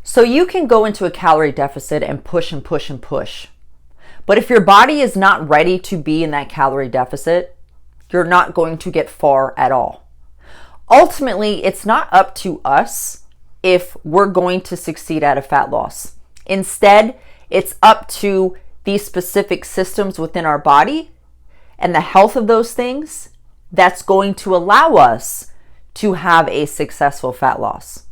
So you can go into a calorie deficit and push and push and push. But if your body is not ready to be in that calorie deficit, you're not going to get far at all. Ultimately, it's not up to us if we're going to succeed at a fat loss. Instead, it's up to these specific systems within our body and the health of those things that's going to allow us to have a successful fat loss.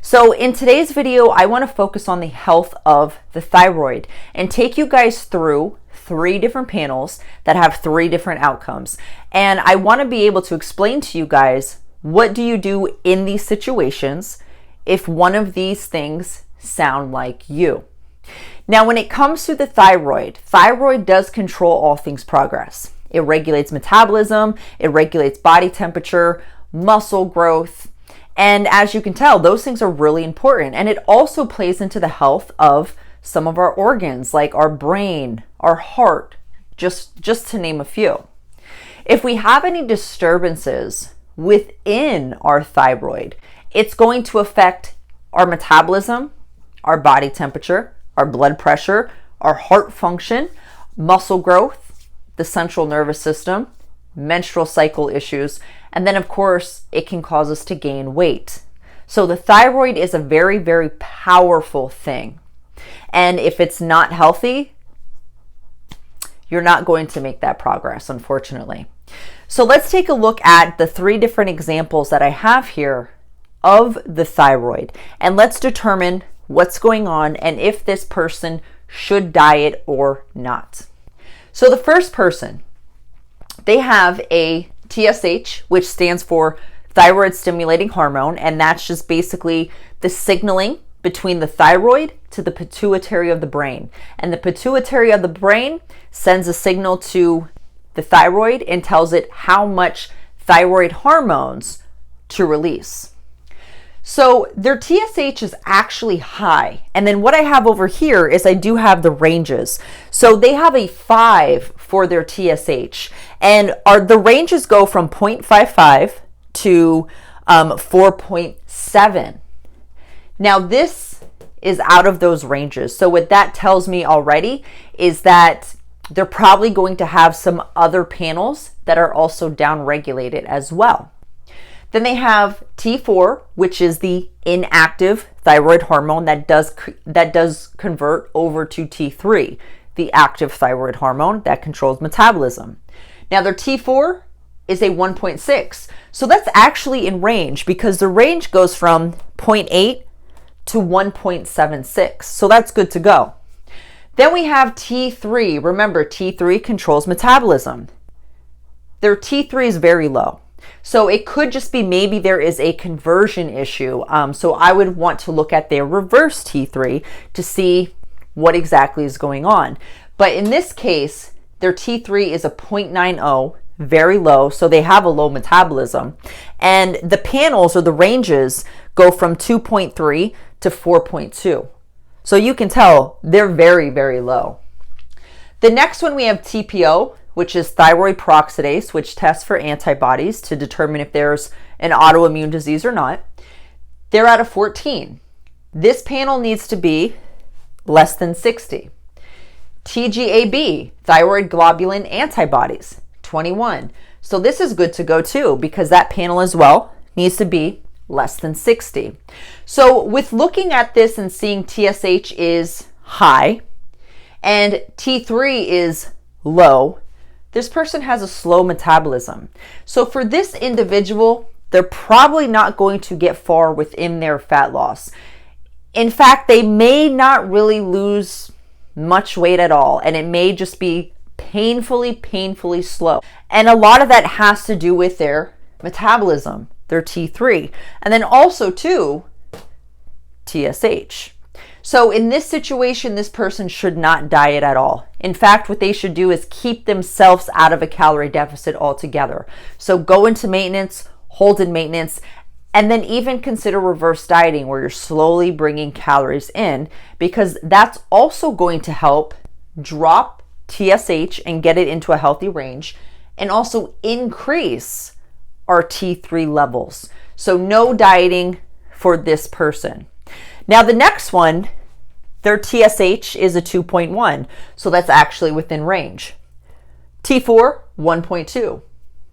So in today's video, I want to focus on the health of the thyroid and take you guys through 3 different panels that have 3 different outcomes. And I want to be able to explain to you guys, what do you do in these situations if one of these things sound like you? Now, when it comes to the thyroid does control all things progress. It regulates metabolism, it regulates body temperature, muscle growth, and as you can tell, those things are really important. And it also plays into the health of some of our organs, like our brain, our heart, just to name a few. If we have any disturbances within our thyroid, it's going to affect our metabolism, our body temperature, our blood pressure, our heart function, muscle growth, the central nervous system, menstrual cycle issues, and then of course it can cause us to gain weight. So the thyroid is a very, very powerful thing. And if it's not healthy, you're not going to make that progress, unfortunately. So let's take a look at the 3 different examples that I have here of the thyroid, and let's determine what's going on and if this person should diet or not. So the first person, they have a TSH, which stands for thyroid stimulating hormone, and that's just basically the signaling between the thyroid to the pituitary of the brain. And the pituitary of the brain sends a signal to the thyroid and tells it how much thyroid hormones to release. So their TSH is actually high. And then what I have over here is I do have the ranges. So they have a 5 for their TSH. And the ranges go from 0.55 to 4.7. Now this is out of those ranges. So what that tells me already is that they're probably going to have some other panels that are also downregulated as well. Then they have T4, which is the inactive thyroid hormone that does convert over to T3, the active thyroid hormone that controls metabolism. Now their T4 is a 1.6. So that's actually in range because the range goes from 0.8 to 1.76. So that's good to go. Then we have T3. Remember, T3 controls metabolism. Their T3 is very low. So it could just be maybe there is a conversion issue. So I would want to look at their reverse T3 to see what exactly is going on. But in this case, their T3 is a 0.90, very low. So they have a low metabolism. And the panels or the ranges go from 2.3 to 4.2. So you can tell they're very, very low. The next one we have TPO, which is thyroid peroxidase, which tests for antibodies to determine if there's an autoimmune disease or not. They're at a 14. This panel needs to be less than 60. TGAB, thyroid globulin antibodies, 21. So this is good to go too, because that panel as well needs to be less than 60. So with looking at this and seeing TSH is high and T3 is low, this person has a slow metabolism. So for this individual, they're probably not going to get far within their fat loss. In fact, they may not really lose much weight at all, and it may just be painfully slow. And a lot of that has to do with their metabolism, their T3, and then also too, TSH. So in this situation, this person should not diet at all. In fact, what they should do is keep themselves out of a calorie deficit altogether. So go into maintenance, hold in maintenance, and then even consider reverse dieting where you're slowly bringing calories in, because that's also going to help drop TSH and get it into a healthy range and also increase our T3 levels. So no dieting for this person. Now the next one, their TSH is a 2.1, so that's actually within range. T4, 1.2,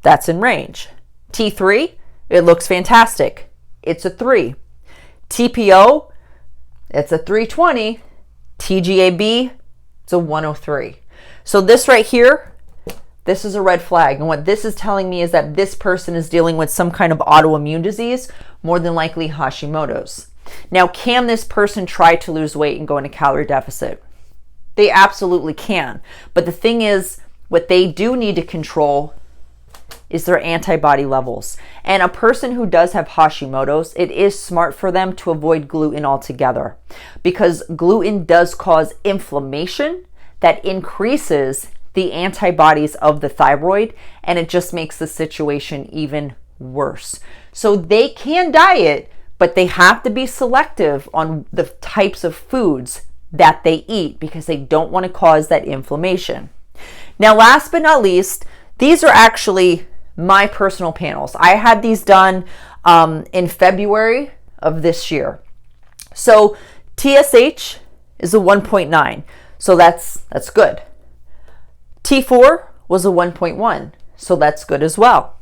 that's in range. T3, it looks fantastic, it's a 3. TPO, it's a 320. TGAB, it's a 103. So this right here, this is a red flag. And what this is telling me is that this person is dealing with some kind of autoimmune disease, more than likely Hashimoto's. Now, can this person try to lose weight and go into calorie deficit? They absolutely can. But the thing is, what they do need to control is their antibody levels. And a person who does have Hashimoto's, it is smart for them to avoid gluten altogether, because gluten does cause inflammation that increases the antibodies of the thyroid, and it just makes the situation even worse. So they can diet, but they have to be selective on the types of foods that they eat, because they don't want to cause that inflammation. Now, last but not least, these are actually my personal panels. I had these done in February of this year. So TSH is a 1.9, so that's good. T4 was a 1.1, so that's good as well.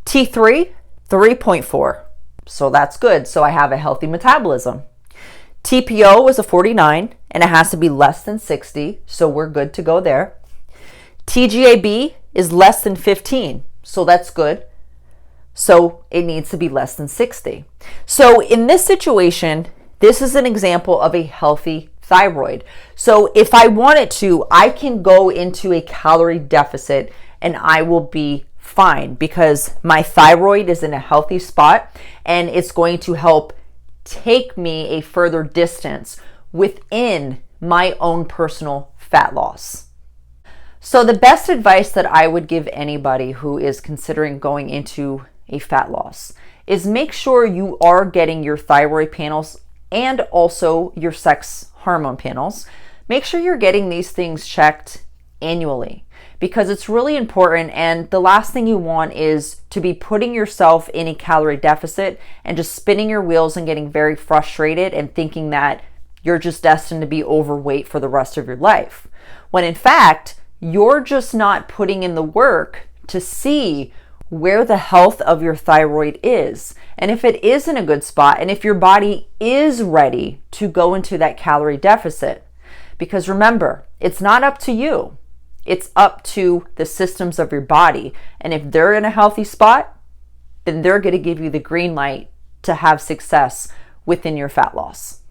T3, 3.4, so that's good. So I have a healthy metabolism. TPO was a 49, and it has to be less than 60, so we're good to go there. TGAB is less than 15, so that's good. So it needs to be less than 60. So in this situation, this is an example of a healthy thyroid. So if I wanted to, I can go into a calorie deficit and I will be fine, because my thyroid is in a healthy spot, and it's going to help take me a further distance within my own personal fat loss. So the best advice that I would give anybody who is considering going into a fat loss is make sure you are getting your thyroid panels and also your sex hormone panels. Make sure you're getting these things checked annually, because it's really important. And the last thing you want is to be putting yourself in a calorie deficit and just spinning your wheels and getting very frustrated and thinking that you're just destined to be overweight for the rest of your life, when in fact, you're just not putting in the work to see where the health of your thyroid is, and if it is in a good spot, and if your body is ready to go into that calorie deficit. Because remember, it's not up to you. It's up to the systems of your body. And if they're in a healthy spot, then they're going to give you the green light to have success within your fat loss.